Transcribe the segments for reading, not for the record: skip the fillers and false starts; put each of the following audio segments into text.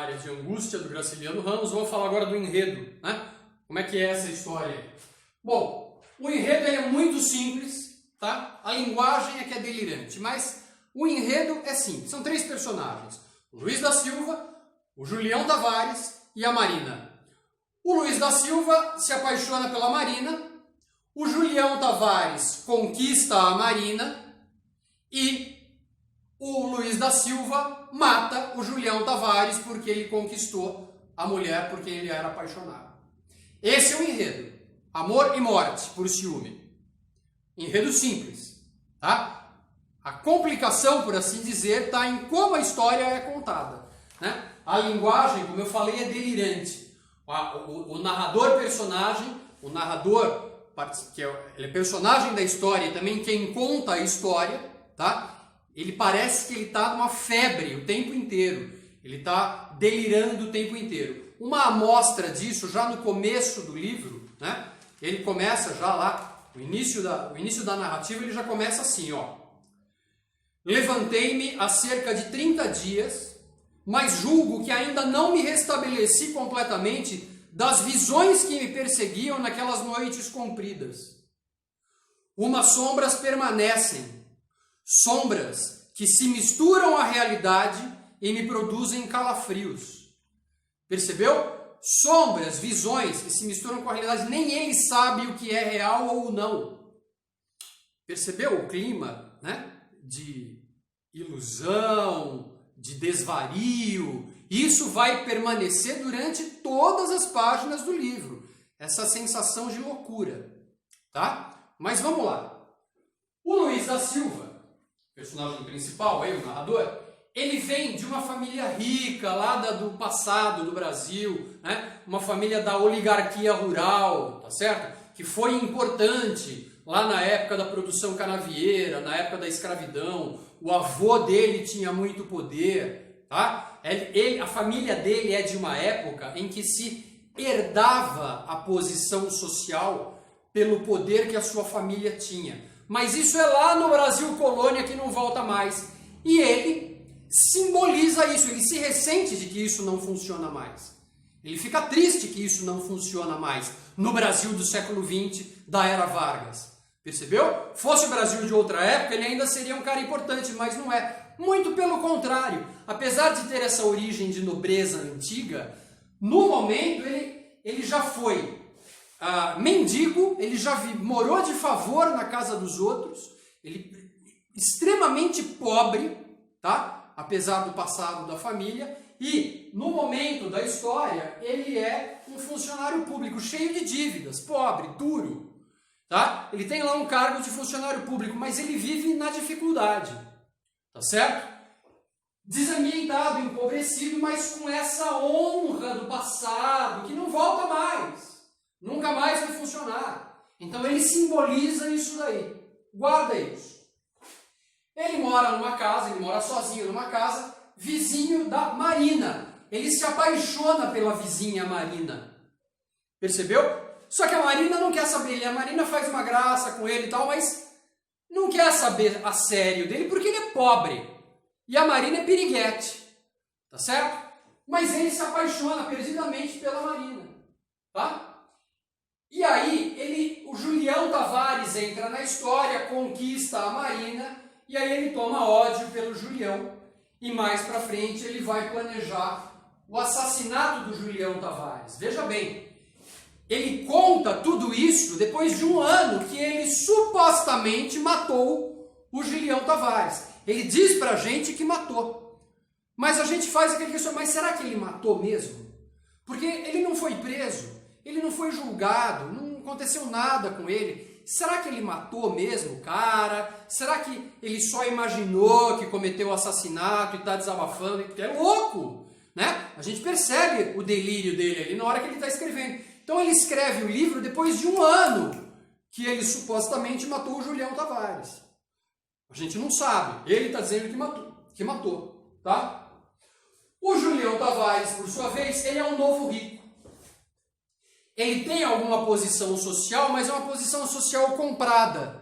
Memórias de Angústia, do Graciliano Ramos. Vou falar agora do enredo, né? Como é que é essa história? Bom, o enredo é muito simples, tá? A linguagem é que é delirante, mas o enredo é simples. São 3 personagens: o Luiz da Silva, o Julião Tavares e a Marina. O Luiz da Silva se apaixona pela Marina, o Julião Tavares conquista a Marina e o Luiz da Silva mata o Julião Tavares porque ele conquistou a mulher porque ele era apaixonado. Esse é o enredo. Amor e morte por ciúme. Enredo simples, tá? A complicação, por assim dizer, está em como a história é contada, né? A linguagem, como eu falei, é delirante. O narrador-personagem, o narrador, que ele é personagem da história e também quem conta a história, tá? Ele parece que ele está numa febre o tempo inteiro. Ele está delirando o tempo inteiro. Uma amostra disso, já no começo do livro, né? Ele começa já lá, o início da narrativa, ele já começa assim, ó. Levantei-me há cerca de 30 dias, mas julgo que ainda não me restabeleci completamente das visões que me perseguiam naquelas noites compridas. Umas sombras permanecem, sombras que se misturam à realidade e me produzem calafrios. Percebeu? Sombras, visões que se misturam com a realidade, nem ele sabe o que é real ou não. Percebeu o clima, né? De ilusão, de desvario. Isso vai permanecer durante todas as páginas do livro. Essa sensação de loucura, tá? Mas vamos lá. O Luiz da Silva, personagem principal, o narrador, ele vem de uma família rica, lá do passado do Brasil, né? Uma família da oligarquia rural, tá certo? Que foi importante lá na época da produção canavieira, na época da escravidão. O avô dele tinha muito poder, tá? A família dele é de uma época em que se herdava a posição social pelo poder que a sua família tinha. Mas isso é lá no Brasil colônia que não volta mais. E ele simboliza isso, ele se ressente de que isso não funciona mais. Ele fica triste que isso não funciona mais no Brasil do século XX, da era Vargas. Percebeu? Fosse o Brasil de outra época, ele ainda seria um cara importante, mas não é. Muito pelo contrário. Apesar de ter essa origem de nobreza antiga, no momento ele já foi mendigo, ele já morou de favor na casa dos outros, ele extremamente pobre, tá? Apesar do passado da família, e no momento da história ele é um funcionário público cheio de dívidas, pobre, duro, tá? Ele tem lá um cargo de funcionário público, mas ele vive na dificuldade, tá certo? Desambientado, empobrecido, mas com essa honra do passado que não volta mais, nunca mais vai funcionar. Então ele simboliza isso daí, guarda isso. Ele mora numa casa, ele mora sozinho numa casa, vizinho da Marina. Ele se apaixona pela vizinha Marina. Percebeu? Só que a Marina não quer saber. A Marina faz uma graça com ele e tal, mas não quer saber a sério dele porque ele é pobre. E a Marina é piriguete. Tá certo? Mas ele se apaixona perdidamente pela Marina. Tá? E aí, o Julião Tavares entra na história, conquista a Marina. E aí ele toma ódio pelo Julião e mais pra frente ele vai planejar o assassinato do Julião Tavares. Veja bem, ele conta tudo isso depois de um ano que ele supostamente matou o Julião Tavares. Ele diz pra gente que matou. Mas a gente faz aquele questionamento, mas será que ele matou mesmo? Porque ele não foi preso, ele não foi julgado, não aconteceu nada com ele. Será que ele matou mesmo o cara? Será que ele só imaginou que cometeu o assassinato e está desabafando? Porque é louco, né? A gente percebe o delírio dele ali na hora que ele está escrevendo. Então ele escreve o livro depois de um ano que ele supostamente matou o Julião Tavares. A gente não sabe. Ele está dizendo que matou, tá? O Julião Tavares, por sua vez, ele é um novo rico. Ele tem alguma posição social, mas é uma posição social comprada.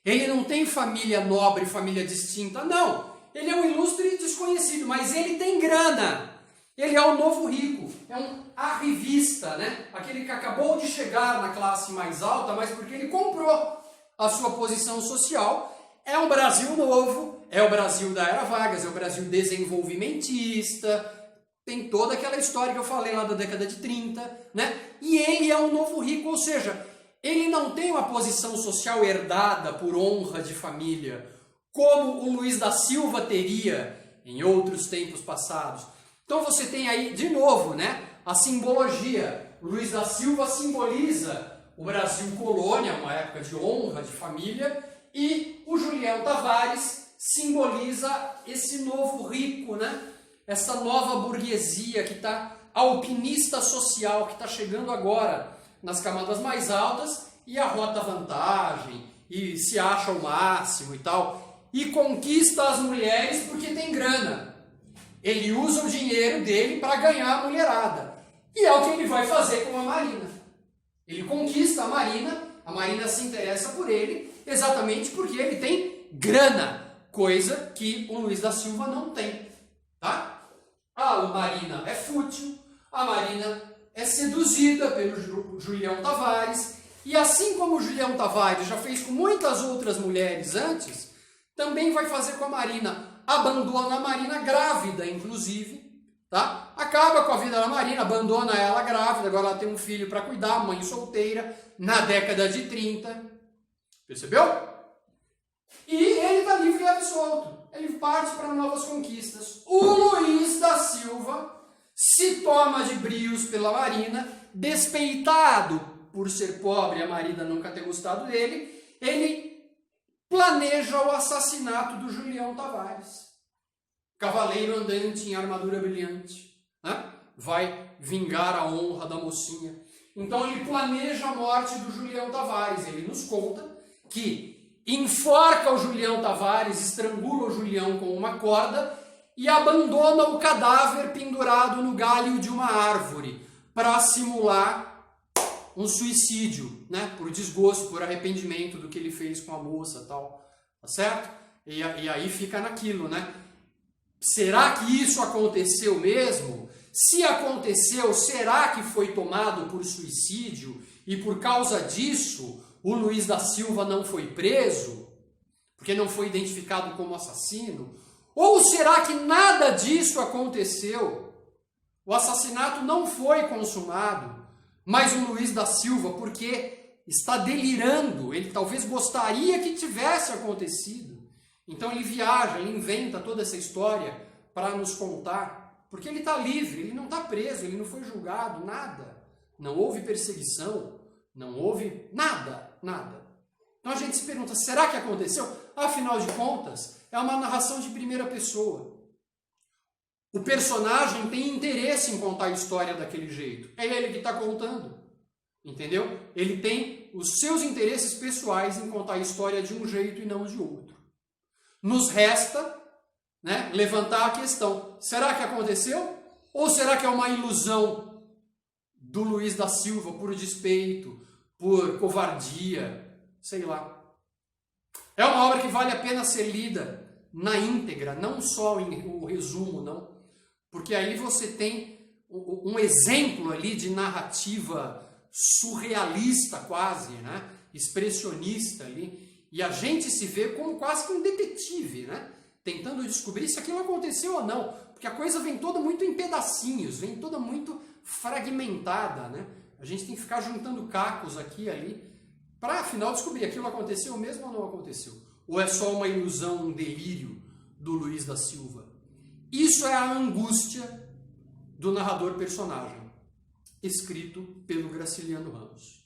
Ele não tem família nobre, família distinta, não. Ele é um ilustre desconhecido, mas ele tem grana. Ele é o novo rico, é um arrivista, né? Aquele que acabou de chegar na classe mais alta, mas porque ele comprou a sua posição social. É um Brasil novo, é o Brasil da Era Vargas, é o Brasil desenvolvimentista, tem toda aquela história que eu falei lá da década de 30, né? E ele é um novo rico, ou seja, ele não tem uma posição social herdada por honra de família, como o Luiz da Silva teria em outros tempos passados. Então você tem aí, de novo, né, a simbologia. O Luiz da Silva simboliza o Brasil colônia, uma época de honra, de família, e o Julião Tavares simboliza esse novo rico, né? Essa nova burguesia que está, alpinista social que está chegando agora nas camadas mais altas e arrota vantagem e se acha o máximo e tal, e conquista as mulheres porque tem grana. Ele usa o dinheiro dele para ganhar a mulherada. E é o que ele vai fazer com a Marina. Ele conquista a Marina se interessa por ele exatamente porque ele tem grana, coisa que o Luiz da Silva não tem, tá? A Marina é fútil, a Marina é seduzida pelo Julião Tavares, e assim como o Julião Tavares já fez com muitas outras mulheres antes, também vai fazer com a Marina. Abandona a Marina grávida, inclusive, tá? Acaba com a vida da Marina, abandona ela grávida, agora ela tem um filho para cuidar, mãe solteira, na década de 30. Percebeu? E ele está livre e absolto. Ele parte para novas conquistas. O Luiz da Silva se toma de brios pela Marina, despeitado por ser pobre e a Marina nunca ter gostado dele, ele planeja o assassinato do Julião Tavares. Cavaleiro andante em armadura brilhante, né? Vai vingar a honra da mocinha. Então ele planeja a morte do Julião Tavares. Ele nos conta que enforca o Julião Tavares, estrangula o Julião com uma corda e abandona o cadáver pendurado no galho de uma árvore para simular um suicídio, né? Por desgosto, por arrependimento do que ele fez com a moça, tal, tá certo? E aí fica naquilo, né? Será que isso aconteceu mesmo? Se aconteceu, será que foi tomado por suicídio e por causa disso o Luiz da Silva não foi preso? Porque não foi identificado como assassino? Ou será que nada disso aconteceu? O assassinato não foi consumado, mas o Luiz da Silva, porque está delirando, ele talvez gostaria que tivesse acontecido. Então ele viaja, ele inventa toda essa história para nos contar, porque ele está livre, ele não está preso, ele não foi julgado, nada. Não houve perseguição, não houve nada. Então a gente se pergunta, será que aconteceu? Afinal de contas, é uma narração de primeira pessoa. O personagem tem interesse em contar a história daquele jeito. É ele que está contando, entendeu? Ele tem os seus interesses pessoais em contar a história de um jeito e não de outro. Nos resta, né, levantar a questão, será que aconteceu? Ou será que é uma ilusão do Luiz da Silva por despeito, por covardia, sei lá. É uma obra que vale a pena ser lida na íntegra, não só em o resumo, não. Porque aí você tem um exemplo ali de narrativa surrealista quase, né? Expressionista ali. E a gente se vê como quase que um detetive, né? Tentando descobrir se aquilo aconteceu ou não. Porque a coisa vem toda muito em pedacinhos, vem toda muito fragmentada, né? A gente tem que ficar juntando cacos aqui e ali para, afinal, descobrir aquilo aconteceu mesmo ou não aconteceu. Ou é só uma ilusão, um delírio do Luiz da Silva. Isso é a angústia do narrador personagem, escrito pelo Graciliano Ramos.